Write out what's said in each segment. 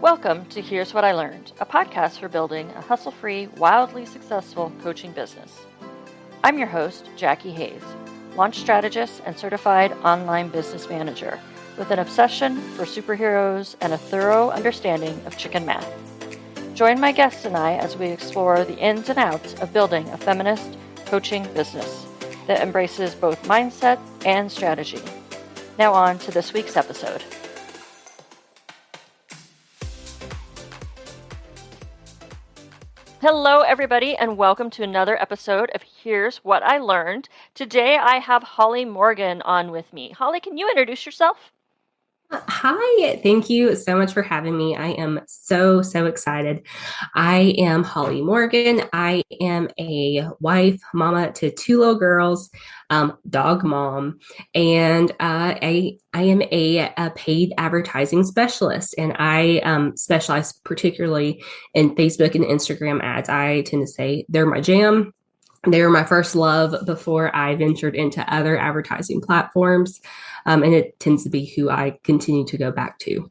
Welcome to Here's What I Learned, a podcast for building a hustle-free, wildly successful coaching business. I'm your host, Jackie Hayes, launch strategist and certified online business manager with an obsession for superheroes and a thorough understanding of chicken math. Join my guests and I as we explore the ins and outs of building a feminist coaching business that embraces both mindset and strategy. Now on to this week's episode. Hello, everybody, and welcome to another episode of Here's What I Learned. Today, I have Holly Morgan on with me. Holly, can you introduce yourself? Hi, thank you so much for having me. I am so excited. I am Holly Morgan. I am a wife, mama to two little girls, dog mom, and I am a paid advertising specialist, and I specialize particularly in Facebook and Instagram ads. I tend to say they're my jam. They were my first love before I ventured into other advertising platforms. And it tends to be who I continue to go back to.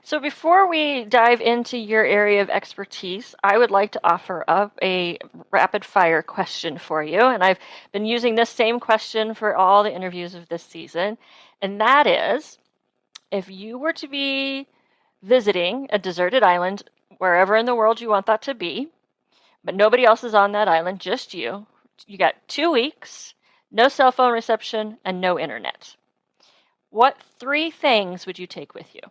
So before we dive into your area of expertise, I would like to offer up a rapid fire question for you. And I've been using this same question for all the interviews of this season. And that is, if you were to be visiting a deserted island, wherever in the world you want that to be, but nobody else is on that island, just you got 2 weeks, no cell phone reception, and no internet. What 3 things would you take with you?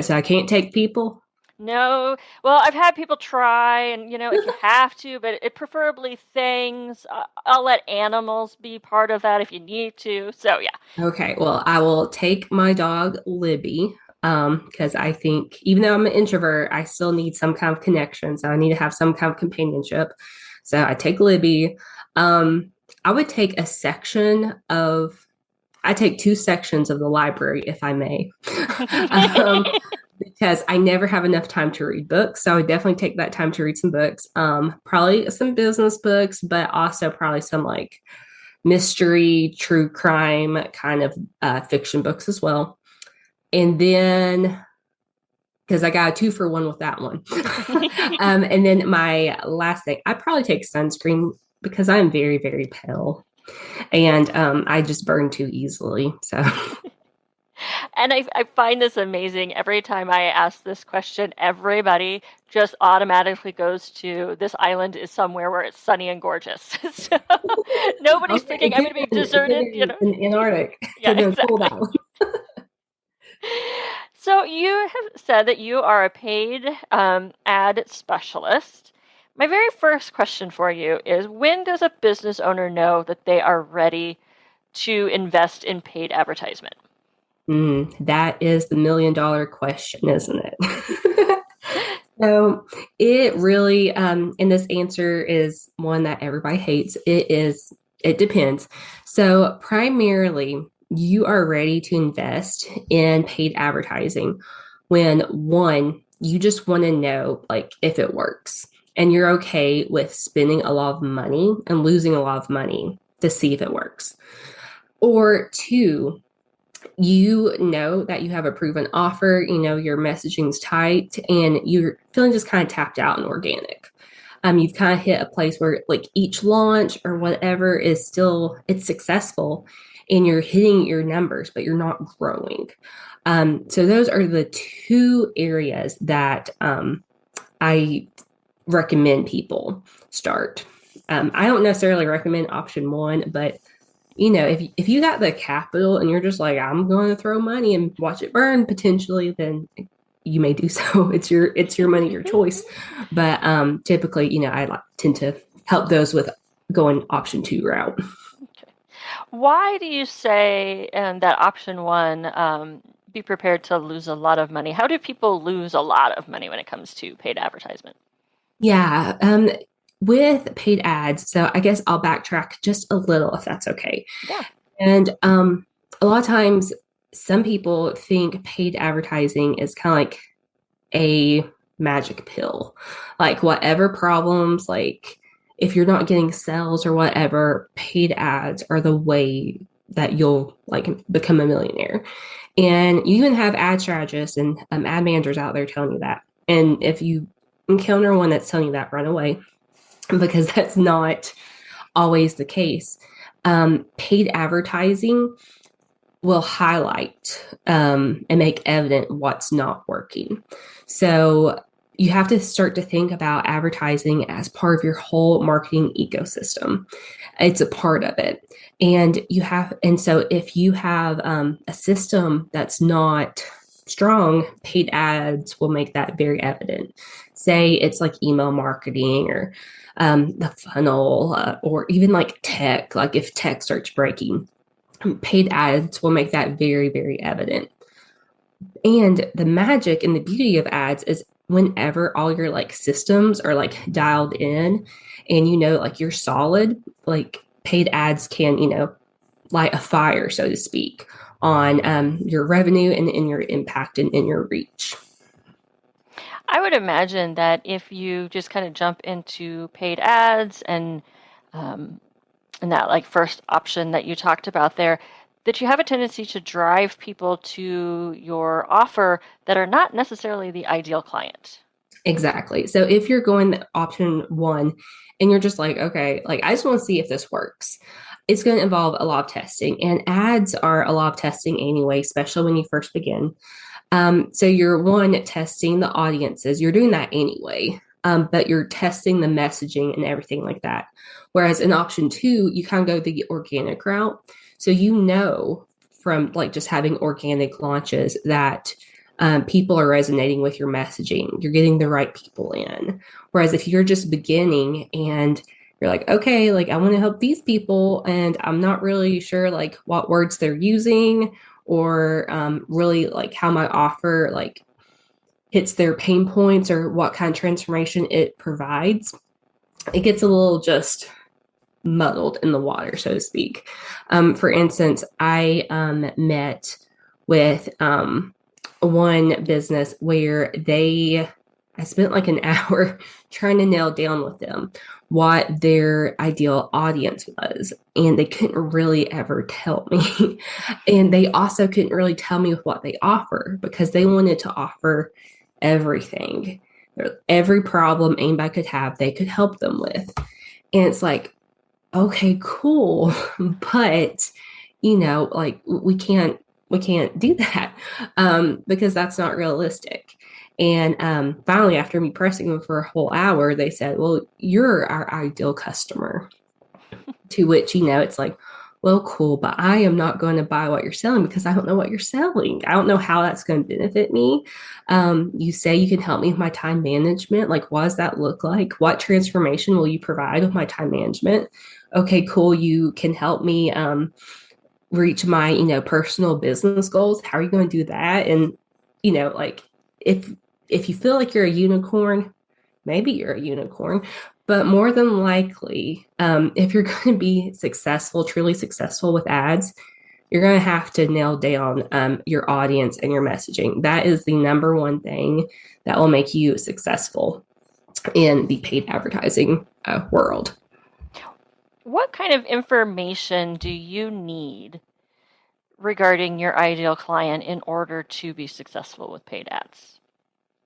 So I can't take people? No. Well, I've had people try, and, if you have to, but it preferably things. I'll let animals be part of that if you need to. So, yeah. Okay. Well, I will take my dog, Libby, because I think even though I'm an introvert, I still need some kind of connection. So I need to have some kind of companionship. So I take Libby. I would take I take 2 sections of the library, if I may, because I never have enough time to read books. So I would definitely take that time to read some books, probably some business books, but also probably some like mystery, true crime kind of fiction books as well. And then, because I got a 2-for-1 with that one. And then my last thing, I'd probably take sunscreen because I'm very, very pale. And I just burn too easily. So, and I find this amazing. Every time I ask this question, everybody just automatically goes to this island is somewhere where it's sunny and gorgeous. So nobody's thinking I'm going to be deserted. In Antarctic. Yeah, exactly. So you have said that you are a paid ad specialist. My very first question for you is, when does a business owner know that they are ready to invest in paid advertisement? That is the $1 million question, isn't it? So it really, and this answer is one that everybody hates. It depends. So primarily, you are ready to invest in paid advertising when, one, you just want to know like if it works. And you're okay with spending a lot of money and losing a lot of money to see if it works. Or 2, you know that you have a proven offer, your messaging's tight, and you're feeling just kind of tapped out and organic. You've kind of hit a place where like each launch or whatever is still, it's successful and you're hitting your numbers, but you're not growing. So those are the 2 areas that I recommend people start. I don't necessarily recommend option 1, but if you got the capital and you're just like, I'm going to throw money and watch it burn potentially, then you may do so. It's your money, your choice. But typically, I tend to help those with going option 2 route. Okay. Why do you say that option 1, be prepared to lose a lot of money? How do people lose a lot of money when it comes to paid advertisement? Yeah. With paid ads, so I guess I'll backtrack just a little if that's okay. Yeah. And a lot of times some people think paid advertising is kind of like a magic pill. Like whatever problems, like if you're not getting sales or whatever, paid ads are the way that you'll like become a millionaire. And you even have ad strategists and ad managers out there telling you that. And if you encounter one that's telling you that, run away because that's not always the case. Paid advertising will highlight and make evident what's not working. So you have to start to think about advertising as part of your whole marketing ecosystem. It's a part of it. And so if you have a system that's not strong, paid ads will make that very evident. Say it's like email marketing or the funnel or even like tech, like if tech starts breaking, paid ads will make that very, very evident. And the magic and the beauty of ads is whenever all your like systems are like dialed in and like you're solid, like paid ads can, light a fire, so to speak, on your revenue and in your impact and in your reach. I would imagine that if you just kind of jump into paid ads um, and that like first option that you talked about there, that you have a tendency to drive people to your offer that are not necessarily the ideal client. Exactly. So if you're going the option one and you're just like, okay, like I just want to see if this works, it's going to involve a lot of testing. And ads are a lot of testing anyway, especially when you first begin. So you're one testing the audiences, you're doing that anyway, but you're testing the messaging and everything like that. Whereas in option two, you kind of go the organic route. So from like just having organic launches that people are resonating with your messaging, you're getting the right people in. Whereas if you're just beginning and you're like, okay, like I want to help these people, and I'm not really sure like what words they're using or really like how my offer like hits their pain points or what kind of transformation it provides, it gets a little just muddled in the water, so to speak. For instance, I met with one business where I spent like an hour trying to nail down with them what their ideal audience was. And they couldn't really ever tell me. And they also couldn't really tell me with what they offer because they wanted to offer everything. Every problem anybody could have, they could help them with. And it's like, okay, cool. But, like we can't do that because that's not realistic. And finally, after me pressing them for a whole hour, they said, well, you're our ideal customer. To which, it's like, well, cool, but I am not going to buy what you're selling because I don't know what you're selling. I don't know how that's going to benefit me. You say you can help me with my time management. Like, what does that look like? What transformation will you provide with my time management? Okay, cool. You can help me reach my, personal business goals. How are you going to do that? And, like if you feel like you're a unicorn, maybe you're a unicorn, but more than likely, if you're going to be successful, truly successful with ads, you're going to have to nail down your audience and your messaging. That is the number one thing that will make you successful in the paid advertising world. What kind of information do you need regarding your ideal client in order to be successful with paid ads?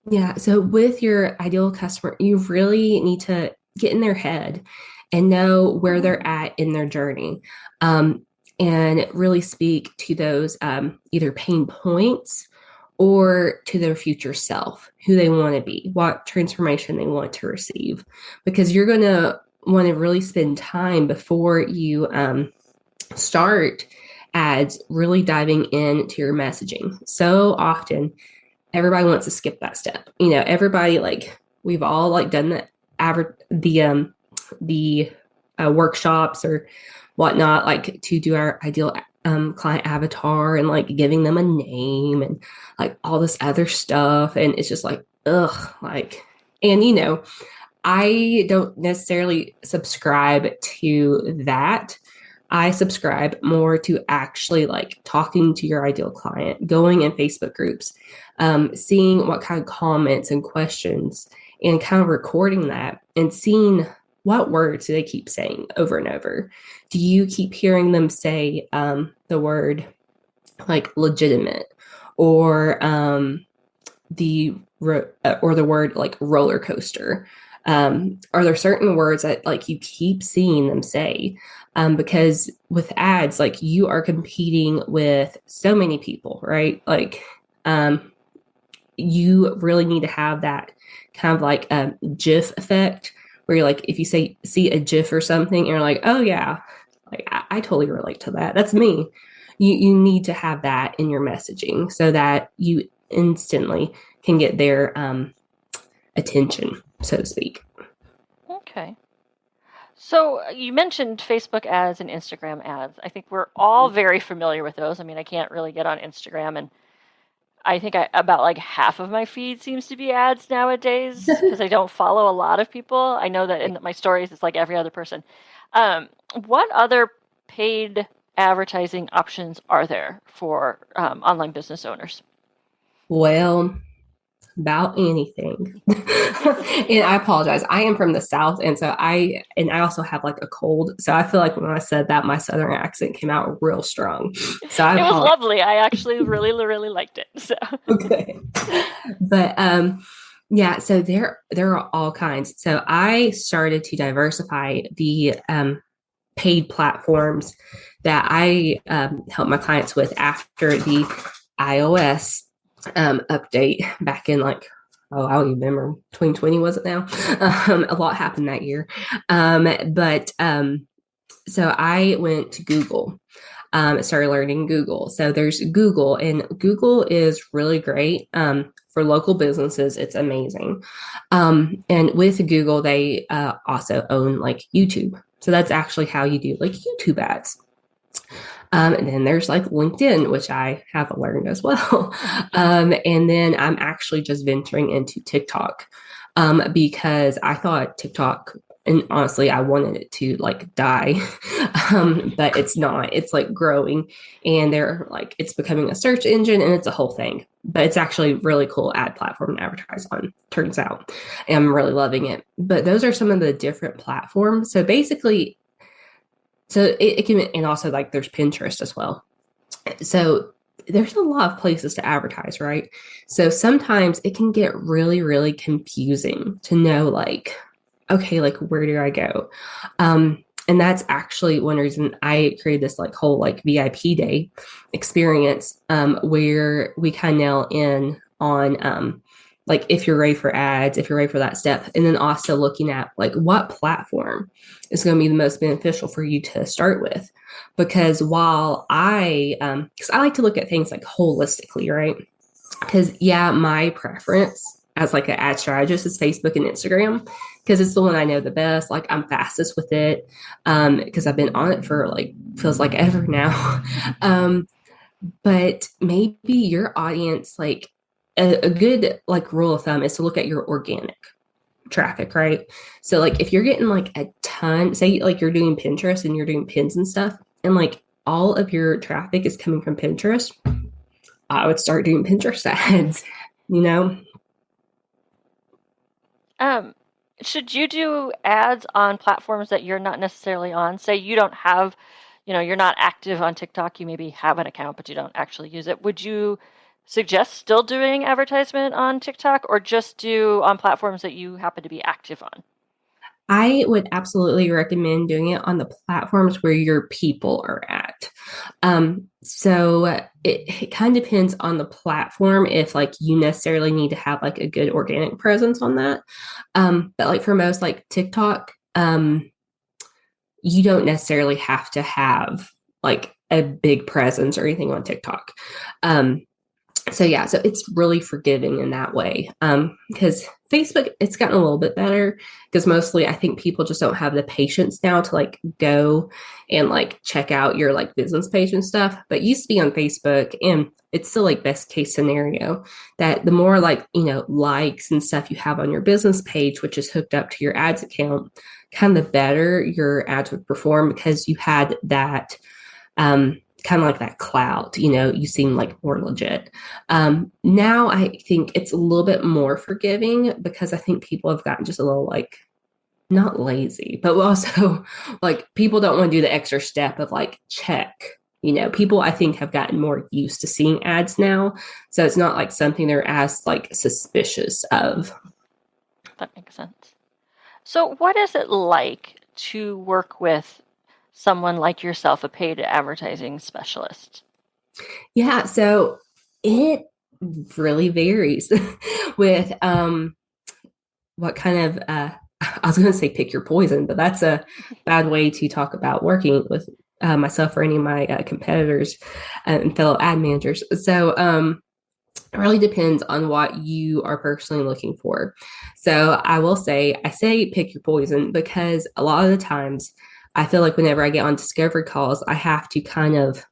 Yeah. So with your ideal customer, you really need to get in their head and know where they're at in their journey, and really speak to those either pain points or to their future self, who they want to be, what transformation they want to receive, because you're going to want to really spend time before you start ads, really diving into your messaging. So often, everybody wants to skip that step. Everybody like we've all like done the workshops or whatnot, like to do our ideal client avatar and like giving them a name and like all this other stuff. And it's just like, ugh, like, and I don't necessarily subscribe to that. I subscribe more to actually like talking to your ideal client, going in Facebook groups, seeing what kind of comments and questions, and kind of recording that and seeing what words do they keep saying over and over? Do you keep hearing them say the word like legitimate or or the word like roller coaster? Are there certain words that like you keep seeing them say? Because with ads, like you are competing with so many people, right? Like you really need to have that kind of like GIF effect where you're like, if you say see a GIF or something, and you're like, oh yeah, like I totally relate to that. That's me. You need to have that in your messaging so that you instantly can get their attention, so to speak. Okay. So you mentioned Facebook ads and Instagram ads. I think we're all very familiar with those. I mean, I can't really get on Instagram, and I think about like half of my feed seems to be ads nowadays because I don't follow a lot of people. I know that in my stories it's like every other person. Um, what other paid advertising options are there for online business owners? Well, about anything. And I apologize. I am from the South, and so I also have like a cold. So I feel like when I said that, my Southern accent came out real strong. So I It was apologize. lovely. I actually really, really liked it. So, Okay. But yeah, so there are all kinds. So I started to diversify the paid platforms that I help my clients with after the iOS update back in like, oh, I don't even remember, 2020 was it now? A lot happened that year. But so I went to Google, started learning Google. So there's Google, and Google is really great for local businesses. It's amazing. And with Google, they also own like YouTube. So that's actually how you do like YouTube ads. And then there's like LinkedIn, which I have learned as well. And then I'm actually just venturing into TikTok because I thought TikTok, and honestly, I wanted it to like die, but it's not. It's like growing, and they're like it's becoming a search engine, and it's a whole thing. But it's actually really cool ad platform to advertise on. Turns out, and I'm really loving it. But those are some of the different platforms. So basically, it can, and also like there's Pinterest as well. So there's a lot of places to advertise, right? So sometimes it can get really, really confusing to know, like, okay, like where do I go? And that's actually one reason I created this like whole like VIP day experience where we kind of nail in on like if you're ready for ads, if you're ready for that step, and then also looking at like what platform is going to be the most beneficial for you to start with. Because while because I like to look at things like holistically, right? Because yeah, my preference as like an ad strategist is Facebook and Instagram because it's the one I know the best. Like I'm fastest with it because I've been on it for like feels like ever now. But maybe your audience, like a good like rule of thumb is to look at your organic traffic, right? So like if you're getting like a ton, say like you're doing Pinterest and you're doing pins and stuff, and like all of your traffic is coming from Pinterest, I would start doing Pinterest ads, you know? Um, should you do ads on platforms that you're not necessarily on? Say you don't have, you're not active on TikTok, you maybe have an account, but you don't actually use it. Would you suggest still doing advertisement on TikTok or just do on platforms that you happen to be active on? I would absolutely recommend doing it on the platforms where your people are at. So it kind of depends on the platform if like you necessarily need to have like a good organic presence on that. But like for most like TikTok, you don't necessarily have to have like a big presence or anything on TikTok. So yeah, so it's really forgiving in that way. Because Facebook, it's gotten a little bit better because mostly I think people just don't have the patience now to like go and like check out your like business page and stuff. But used to be on Facebook, and it's still like best case scenario that the more like, likes and stuff you have on your business page, which is hooked up to your ads account, kind of the better your ads would perform because you had that kind of like that clout, you seem like more legit. Now I think it's a little bit more forgiving because I think people have gotten just a little like not lazy, but also like people don't want to do the extra step of like check. People I think have gotten more used to seeing ads now. So it's not like something they're as like suspicious of. That makes sense. So, what is it like to work with someone like yourself, a paid advertising specialist? Yeah, so it really varies with what kind of I was going to say pick your poison, but that's a bad way to talk about working with myself or any of my competitors and fellow ad managers. So it really depends on what you are personally looking for. So I say pick your poison because a lot of the times I feel like whenever I get on discovery calls, I have to kind of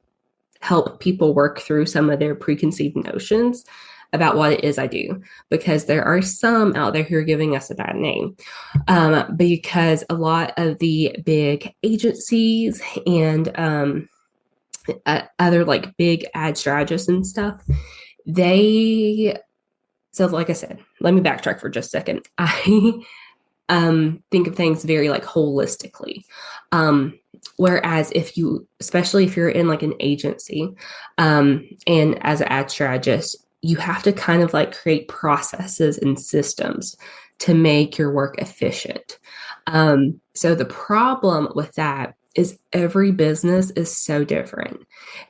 help people work through some of their preconceived notions about what it is I do, because there are some out there who are giving us a bad name. Because a lot of the big agencies and other like big ad strategists and stuff, they, so like I said, let me backtrack for just a second. I think of things very like holistically. Whereas especially if you're in like an agency, and as an ad strategist, you have to kind of like create processes and systems to make your work efficient. So the problem with that is every business is so different.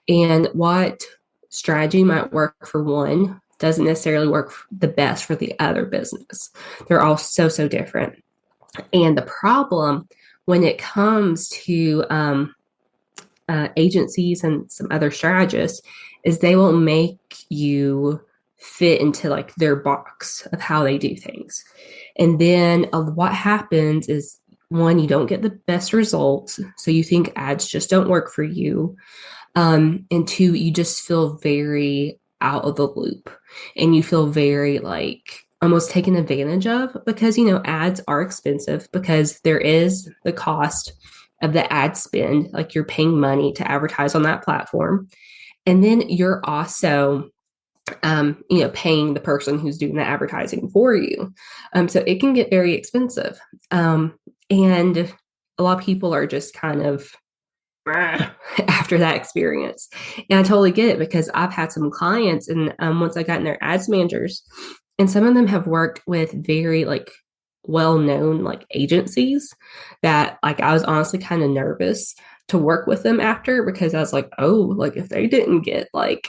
And what strategy might work for one doesn't necessarily work the best for the other business. They're all so different. And the problem when it comes to agencies and some other strategists is they will make you fit into like their box of how they do things. And then what happens is one, you don't get the best results. So you think ads just don't work for you. And two, you just feel very out of the loop and you feel very like almost taken advantage of because, ads are expensive because there is the cost of the ad spend. Like you're paying money to advertise on that platform. And then you're also, paying the person who's doing the advertising for you. So it can get very expensive. And a lot of people are just kind of after that experience. And I totally get it because I've had some clients and once I got in their ads managers, and some of them have worked with very like well-known like agencies that like I was honestly kind of nervous to work with them after because I was like, oh, like if they didn't get like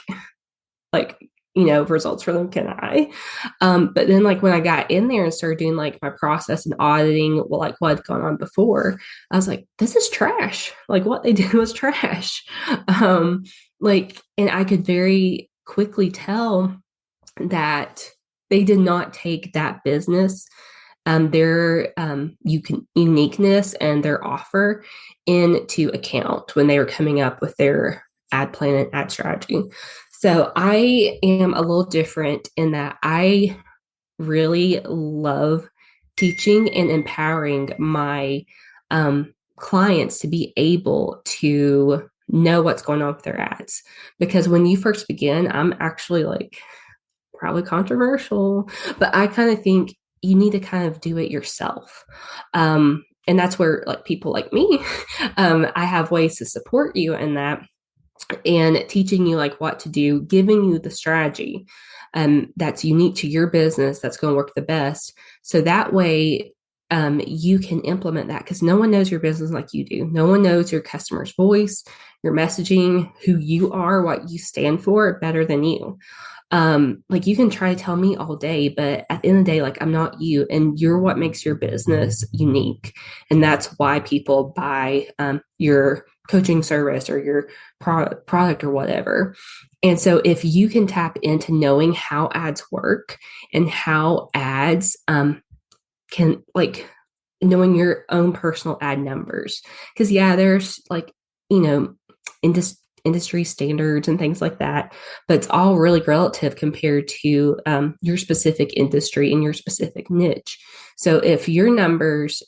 results for them, can I? But then like when I got in there and started doing like my process and auditing like what had gone on before, I was like, this is trash. Like what they did was trash. And I could very quickly tell that they did not take that business, their uniqueness and their offer into account when they were coming up with their ad plan and ad strategy. So I am a little different in that I really love teaching and empowering my clients to be able to know what's going on with their ads. Because when you first begin, I'm actually like probably controversial, but I kind of think you need to kind of do it yourself. And that's where like people like me, I have ways to support you in that and teaching you like what to do, giving you the strategy that's unique to your business that's going to work the best. So that way you can implement that because no one knows your business like you do. No one knows your customer's voice, your messaging, who you are, what you stand for better than you. Like you can try to tell me all day, but at the end of the day, like I'm not you and you're what makes your business unique. And that's why people buy your coaching service or your product or whatever. And so if you can tap into knowing how ads work and how ads can like knowing your own personal ad numbers, because yeah, there's like, industry standards and things like that, but it's all really relative compared to your specific industry and your specific niche. So if your numbers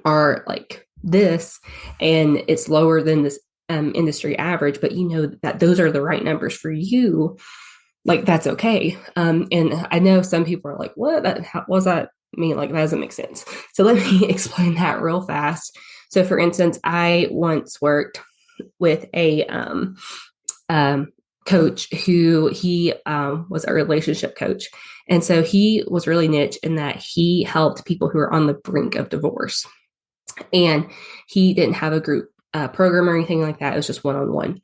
are like this and it's lower than this industry average, but you know that those are the right numbers for you, like that's okay. And I know some people are like, what? How was that? mean, like, that doesn't make sense. So let me explain that real fast. So for instance, I once worked with a coach who he was a relationship coach. And so he was really niche in that he helped people who are on the brink of divorce. And he didn't have a group program or anything like that. It was just one-on-one.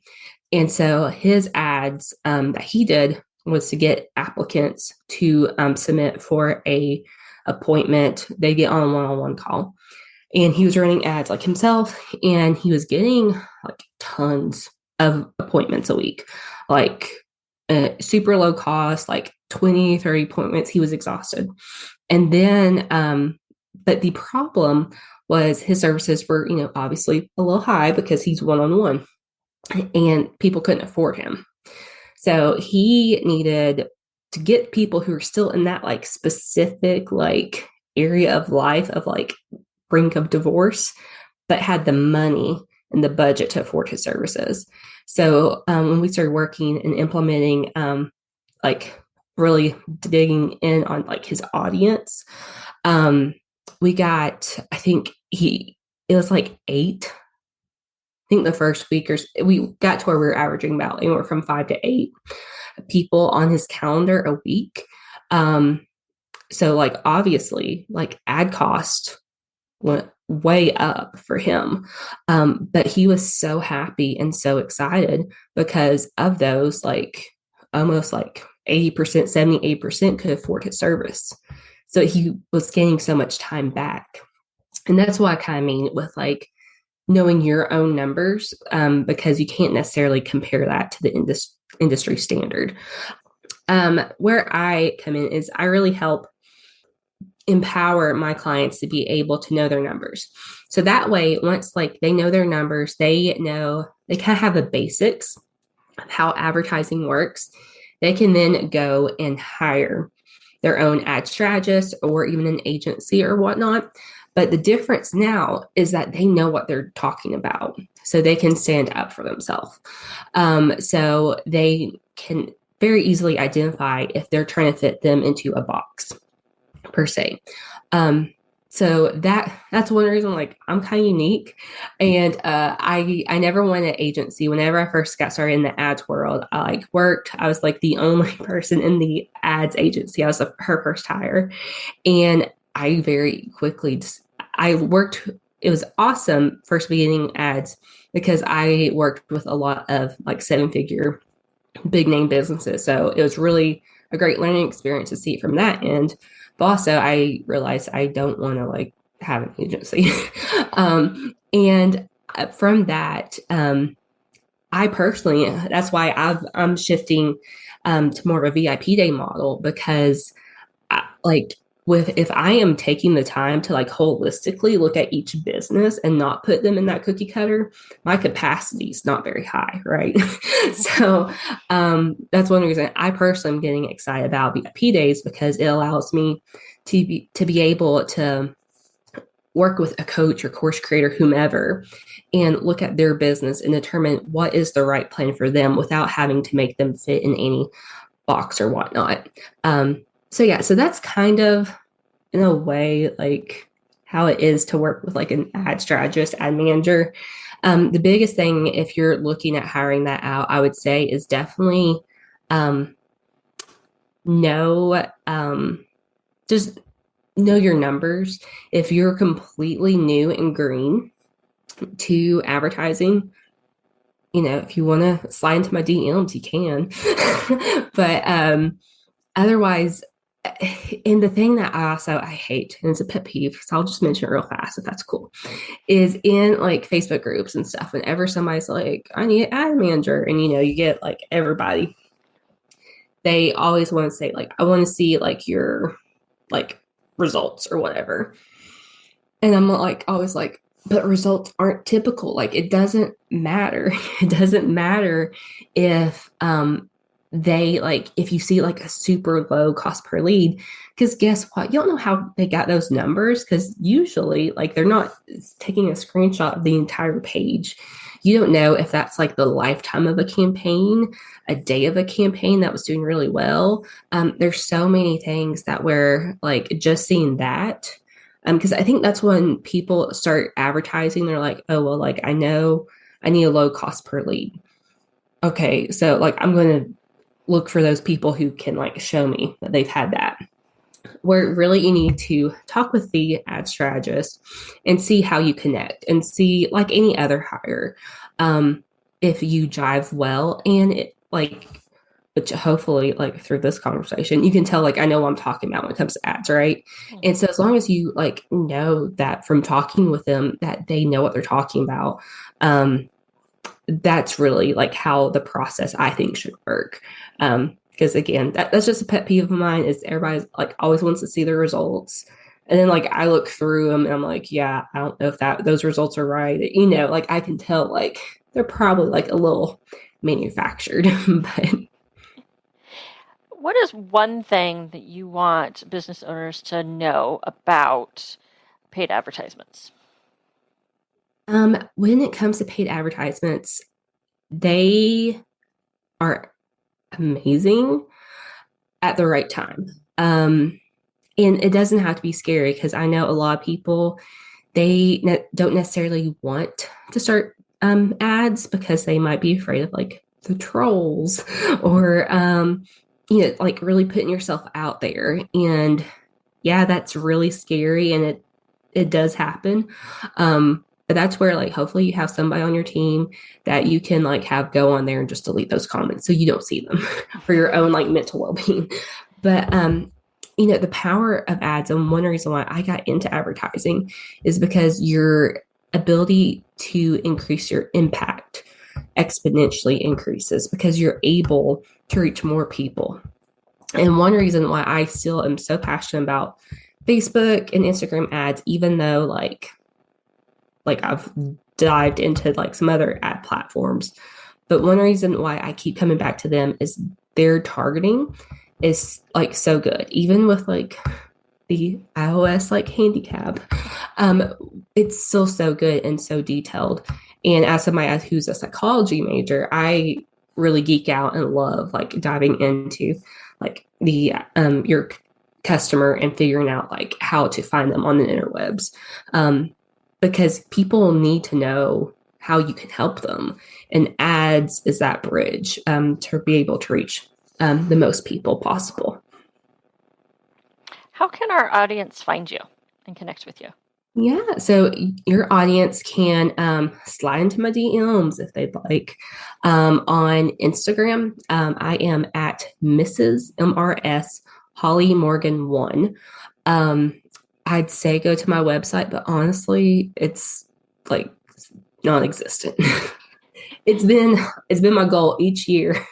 And so his ads that he did was to get applicants to submit for a appointment. They get on a one-on-one call. And he was running ads like himself, and he was getting like tons of appointments a week, like super low cost, like 20, 30 appointments. He was exhausted. And then, but the problem was his services were, obviously a little high because he's one-on-one and people couldn't afford him. So he needed to get people who are still in that like specific like area of life of like brink of divorce, but had the money and the budget to afford his services. So when we started working and implementing, like really digging in on like his audience, we got, I think it was like 8. I think the first week we got to where we were averaging about anywhere from 5 to 8 people on his calendar a week. So like obviously like ad cost went way up for him. But he was so happy and so excited because of those, like almost like 80%, 78% could afford his service. So he was gaining so much time back. And that's what I kind of mean with like knowing your own numbers, because you can't necessarily compare that to the industry standard. Where I come in is I really help empower my clients to be able to know their numbers. So that way, once like they know their numbers, they know they kind of have the basics of how advertising works. They can then go and hire their own ad strategist or even an agency or whatnot. But the difference now is that they know what they're talking about. So they can stand up for themselves. So they can very easily identify if they're trying to fit them into a box per se. So that's one reason like I'm kind of unique. And I never wanted an agency. Whenever I first got started in the ads world, I was like the only person in the ads agency. I was her first hire. And I very quickly it was awesome first beginning ads because I worked with a lot of like 7-figure big name businesses. So it was really a great learning experience to see it from that end. But also I realized I don't want to like have an agency. And from that, I personally, that's why I'm shifting to more of a VIP day model because if I am taking the time to like holistically look at each business and not put them in that cookie cutter, my capacity is not very high, right? So that's one reason I personally am getting excited about VIP days because it allows me to be able to work with a coach or course creator, whomever, and look at their business and determine what is the right plan for them without having to make them fit in any box or whatnot. So that's kind of, in a way, like how it is to work with like an ad strategist, ad manager. The biggest thing, if you're looking at hiring that out, I would say is definitely just know your numbers. If you're completely new and green to advertising, if you want to slide into my DMs, you can. But otherwise, and the thing that I hate, and it's a pet peeve, so I'll just mention it real fast if that's cool, is in like Facebook groups and stuff, whenever somebody's like, I need an ad manager, and you get like everybody, they always want to say like, I want to see like your like results or whatever. And I'm like, always like, but results aren't typical. Like it doesn't matter. It doesn't matter if they like if you see like a super low cost per lead, because guess what, you don't know how they got those numbers because usually like they're not taking a screenshot of the entire page. you don't know if that's like the lifetime of a campaign, a day of a campaign that was doing really well. There's so many things that we're like just seeing that. Because I think that's when people start advertising, they're like, oh, well, like I know I need a low cost per lead. Okay, so like I'm going to look for those people who can like show me that they've had that. Where really you need to talk with the ad strategist and see how you connect and see like any other hire if you jive well and it like which hopefully like through this conversation you can tell like I know what I'm talking about when it comes to ads, right? And so as long as you like know that from talking with them that they know what they're talking about, that's really like how the process I think should work. Because again, that's just a pet peeve of mine is everybody's like always wants to see the results. And then like I look through them and I'm like, yeah, I don't know if those results are right. Like I can tell like they're probably like a little manufactured. But What is one thing that you want business owners to know about paid advertisements? when it comes to paid advertisements, they are amazing at the right time. And it doesn't have to be scary because I know a lot of people don't necessarily want to start ads because they might be afraid of like the trolls or like really putting yourself out there. And yeah, that's really scary and it does happen. But that's where like hopefully you have somebody on your team that you can like have go on there and just delete those comments so you don't see them for your own like mental well-being. But the power of ads, and one reason why I got into advertising is because your ability to increase your impact exponentially increases because you're able to reach more people. And one reason why I still am so passionate about Facebook and Instagram ads, even though like I've dived into like some other ad platforms, but one reason why I keep coming back to them is their targeting is like so good, even with like the iOS like handicap. It's still so good and so detailed. And as somebody who's a psychology major, I really geek out and love like diving into like the your customer and figuring out like how to find them on the interwebs, because people need to know how you can help them, and ads is that bridge to be able to reach the most people possible. How can our audience find you and connect with you? Yeah, so your audience can slide into my DMs if they'd like. On Instagram, I am at Mrs. MRS Holly Morgan 1. I'd say go to my website, but honestly, it's like non-existent. it's been my goal each year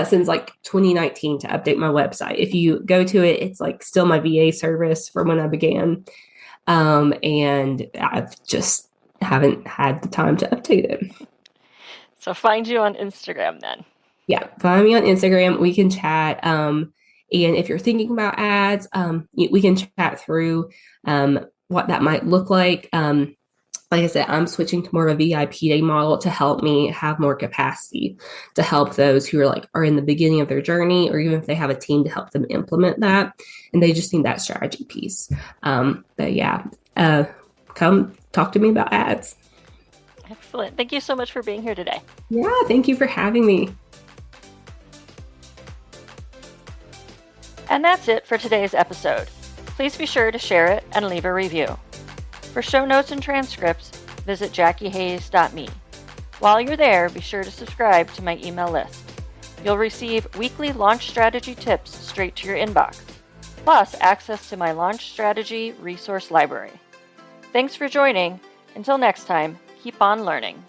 since like 2019 to update my website. If you go to it, it's like still my VA service from when I began. And I've just haven't had the time to update it. So find you on Instagram then. Yeah, find me on Instagram. We can chat. And if you're thinking about ads, we can chat through what that might look like. Like I said, I'm switching to more of a VIP day model to help me have more capacity to help those who are in the beginning of their journey, or even if they have a team to help them implement that, and they just need that strategy piece. But yeah, come talk to me about ads. Excellent. Thank you so much for being here today. Yeah, thank you for having me. And that's it for today's episode. Please be sure to share it and leave a review. For show notes and transcripts, visit JackieHayes.me. While you're there, be sure to subscribe to my email list. You'll receive weekly launch strategy tips straight to your inbox, plus access to my launch strategy resource library. Thanks for joining. Until next time, keep on learning.